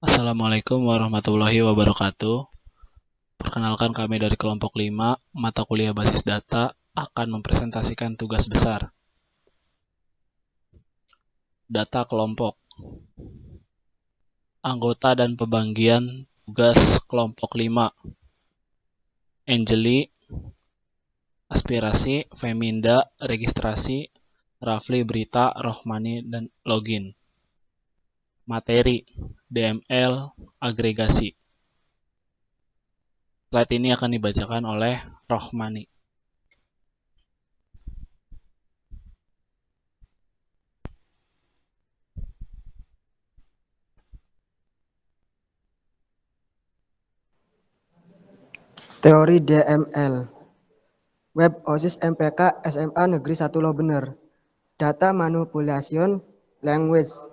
Assalamualaikum warahmatullahi wabarakatuh. Perkenalkan, kami dari kelompok 5, mata kuliah basis data, akan mempresentasikan tugas besar. Data kelompok. Anggota dan pembagian tugas kelompok 5. Angeli, aspirasi, Feminda, registrasi, Rafli, berita, Rohmani, dan login. Materi, DML, agregasi. Slide ini akan dibacakan oleh Rohmani. Teori DML. Web OSIS MPK SMA Negeri 1 Lobener. Data Manipulation Language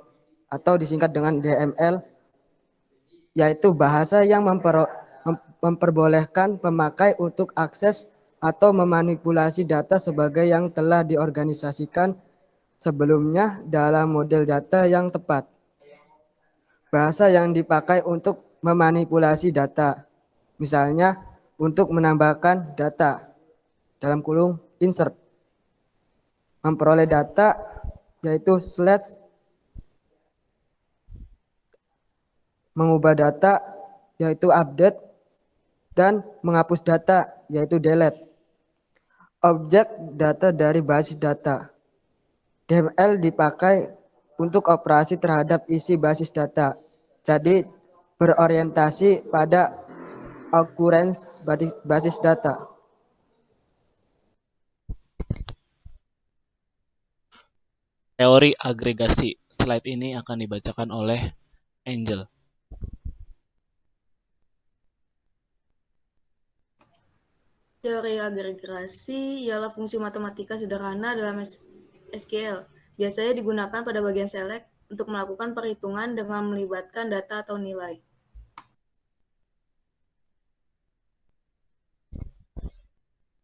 atau disingkat dengan DML, yaitu bahasa yang memperbolehkan pemakai untuk akses atau memanipulasi data sebagai yang telah diorganisasikan sebelumnya dalam model data yang tepat. Bahasa yang dipakai untuk memanipulasi data, misalnya untuk menambahkan data dalam kurung insert, memperoleh data yaitu slash, mengubah data yaitu update, dan menghapus data yaitu delete. Objek data dari basis data. DML dipakai untuk operasi terhadap isi basis data, jadi berorientasi pada occurrence basis data. Teori agregasi. Slide ini akan dibacakan oleh Angel. Teori agregasi ialah fungsi matematika sederhana dalam SQL. Biasanya digunakan pada bagian select untuk melakukan perhitungan dengan melibatkan data atau nilai.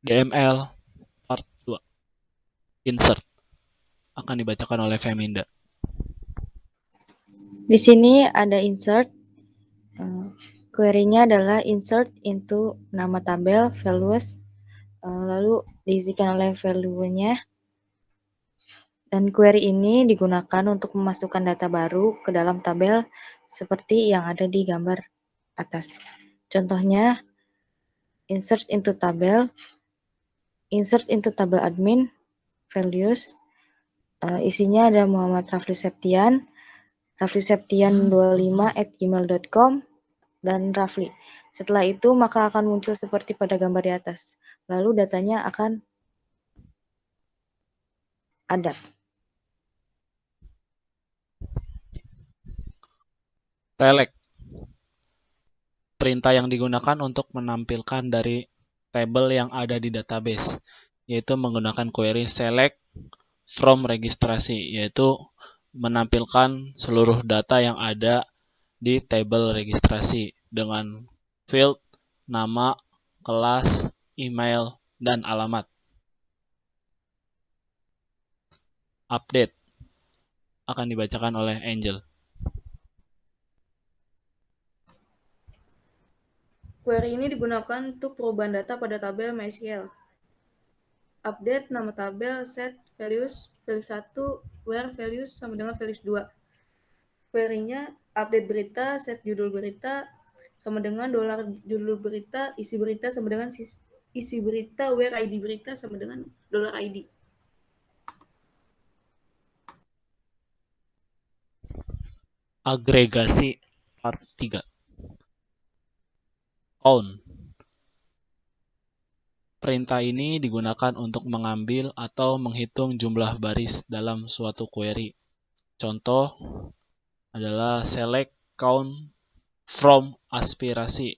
DML Part 2. Insert akan dibacakan oleh Feminda. Di sini ada insert. Query-nya adalah insert into nama tabel, values, lalu diisikan oleh value-nya. Dan query ini digunakan untuk memasukkan data baru ke dalam tabel seperti yang ada di gambar atas. Contohnya, insert into tabel admin, values, isinya ada Muhammad Rafli Septian 25@gmail.com, dan Rafli. Setelah itu maka akan muncul seperti pada gambar di atas. Lalu datanya akan ada. Select. Perintah yang digunakan untuk menampilkan dari tabel yang ada di database, yaitu menggunakan query select from registrasi, yaitu menampilkan seluruh data yang ada di tabel registrasi dengan field, nama, kelas, email, dan alamat. Update akan dibacakan oleh Angel. Query ini digunakan untuk perubahan data pada tabel MySQL. Update nama tabel, set values, values 1, where values sama dengan values 2. Query-nya update berita, set judul berita sama dengan $judul berita, isi berita sama dengan isi berita, where ID berita sama dengan $ID. Agregasi part 3. Count. Perintah ini digunakan untuk mengambil atau menghitung jumlah baris dalam suatu query. Contoh adalah select count from aspirasi,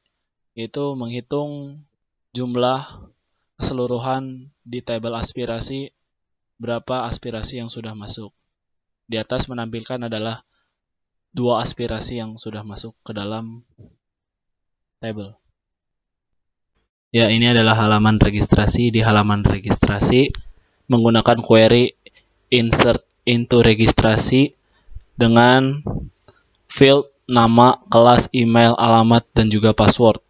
yaitu menghitung jumlah keseluruhan di tabel aspirasi, berapa aspirasi yang sudah masuk. Di atas menampilkan adalah 2 aspirasi yang sudah masuk ke dalam tabel. Ya, ini adalah halaman registrasi. Di halaman registrasi menggunakan query insert into registrasi dengan field nama, kelas, email, alamat, dan juga password.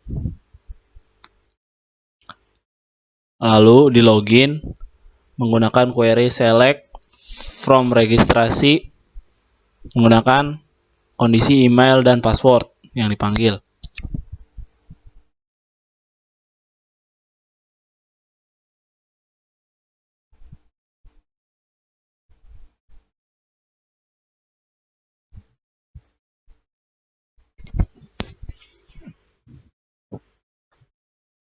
Lalu di login menggunakan query select from registrasi menggunakan kondisi email dan password yang dipanggil.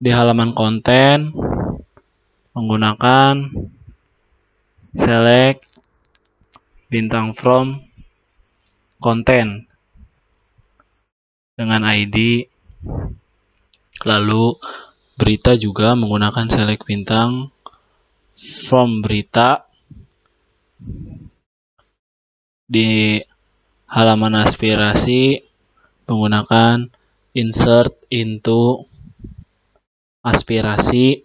Di halaman konten menggunakan select bintang from content dengan ID. Lalu berita juga menggunakan select bintang from berita. Di halaman aspirasi menggunakan insert into aspirasi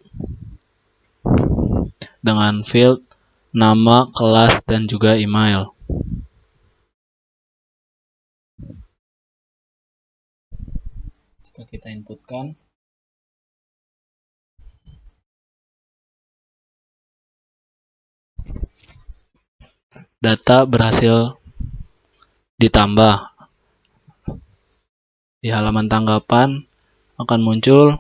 dengan field nama, kelas, dan juga email. Jika kita inputkan, data berhasil ditambah. Di halaman tanggapan akan muncul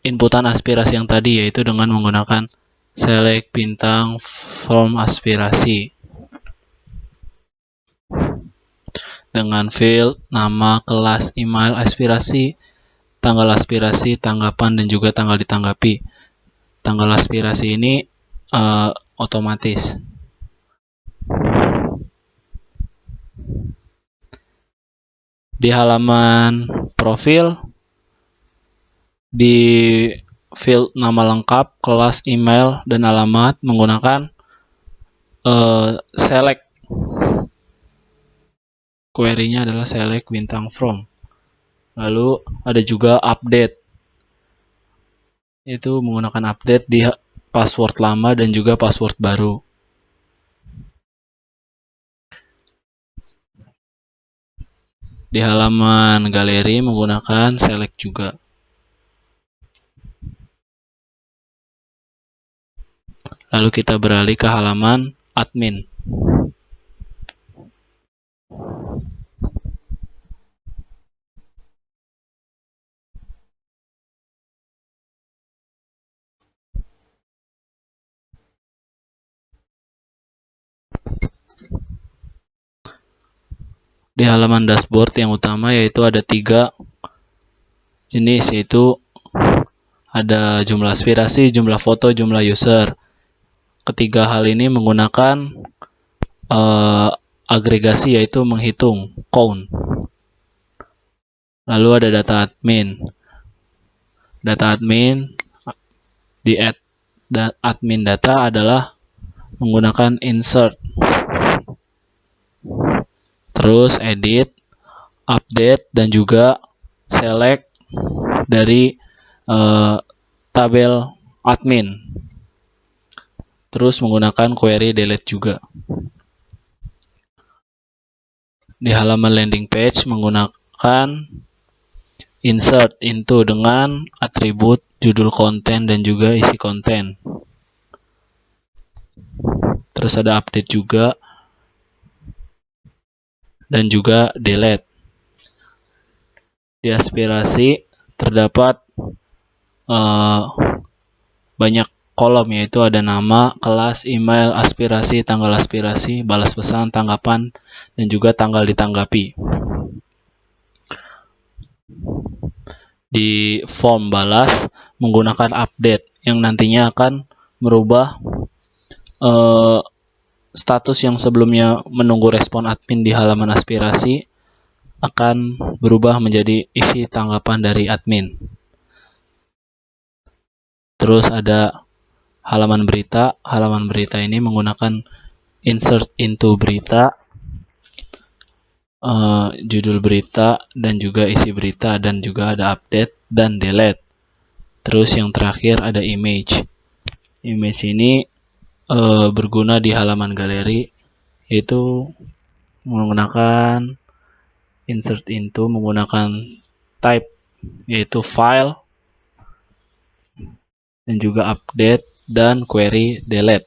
inputan aspirasi yang tadi, yaitu dengan menggunakan select bintang from aspirasi dengan field nama, kelas, email, aspirasi, tanggal aspirasi, tanggapan, dan juga tanggal ditanggapi. Tanggal aspirasi ini otomatis. Di halaman profil, di field nama lengkap, kelas, email, dan alamat menggunakan select. Query-nya adalah select bintang from. Lalu ada juga update. Itu menggunakan update di password lama dan juga password baru. Di halaman galeri menggunakan select juga. Lalu kita beralih ke halaman admin. Di halaman dashboard yang utama yaitu ada 3 jenis, yaitu ada jumlah aspirasi, jumlah foto, jumlah user. Ketiga hal ini menggunakan agregasi, yaitu menghitung count. Lalu ada data admin. Data admin di admin data adalah menggunakan insert, terus edit, update, dan juga select dari tabel admin. Terus menggunakan query delete juga. Di halaman landing page menggunakan insert into dengan atribut judul konten dan juga isi konten. Terus ada update juga dan juga delete. Di aspirasi terdapat banyak kolom, yaitu ada nama, kelas, email, aspirasi, tanggal aspirasi, balas pesan, tanggapan, dan juga tanggal ditanggapi. Di form balas menggunakan update yang nantinya akan merubah status yang sebelumnya menunggu respon admin di halaman aspirasi akan berubah menjadi isi tanggapan dari admin. Terus ada halaman berita. Halaman berita ini menggunakan insert into berita, judul berita, dan juga isi berita, dan juga ada update dan delete. Terus yang terakhir ada image. Image ini berguna di halaman galeri, yaitu menggunakan insert into menggunakan type yaitu file, dan juga update dan query delete.